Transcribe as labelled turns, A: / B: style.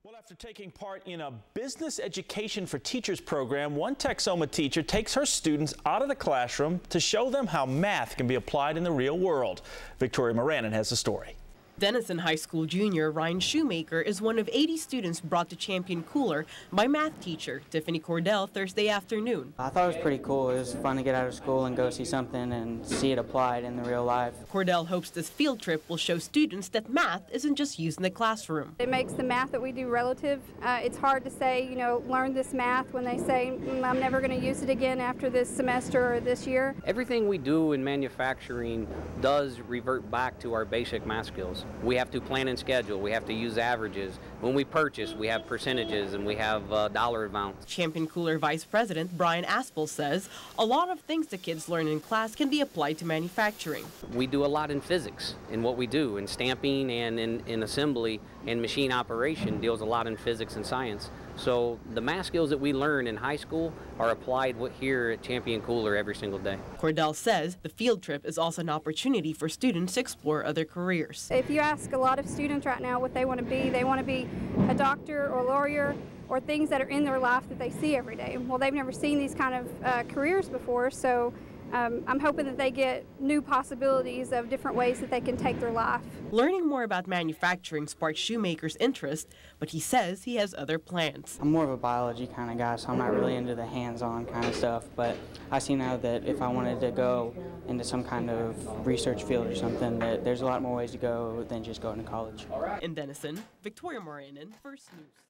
A: Well, after taking part in a business education for teachers program, one Texoma teacher takes her students out of the classroom to show them how math can be applied in the real world. Victoria Moranin has the story.
B: Denison High School junior Ryan Shoemaker is one of 80 students brought to Champion Cooler by math teacher Tiffany Cordell Thursday afternoon.
C: I thought it was pretty cool. It was fun to get out of school and go see something and see it applied in the real life.
B: Cordell hopes this field trip will show students that math isn't just used in the classroom.
D: It makes the math that we do relative. It's hard to say, learn this math when they say, I'm never going to use it again after this semester or this year.
E: Everything we do in manufacturing does revert back to our basic math skills. We have to plan and schedule. We have to use averages. When we purchase, we have percentages and we have dollar amounts.
B: Champion Cooler Vice President Brian Aspel says a lot of things the kids learn in class can be applied to manufacturing.
E: We do a lot in physics in what we do, in stamping and in assembly, and machine operation deals a lot in physics and science. So the math skills that we learn in high school are applied here at Champion Cooler every single day.
B: Cordell says the field trip is also an opportunity for students to explore other careers.
D: If you ask a lot of students right now what they want to be a doctor or a lawyer or things that are in their life that they see every day. Well, they've never seen these kind of careers before, so I'm hoping that they get new possibilities of different ways that they can take their life.
B: Learning more about manufacturing sparked Shoemaker's interest, but he says he has other plans.
C: I'm more of a biology kind of guy, so I'm not really into the hands-on kind of stuff, but I see now that if I wanted to go into some kind of research field or something, that there's a lot more ways to go than just going to college.
B: In Denison, Victoria Moranin, First News.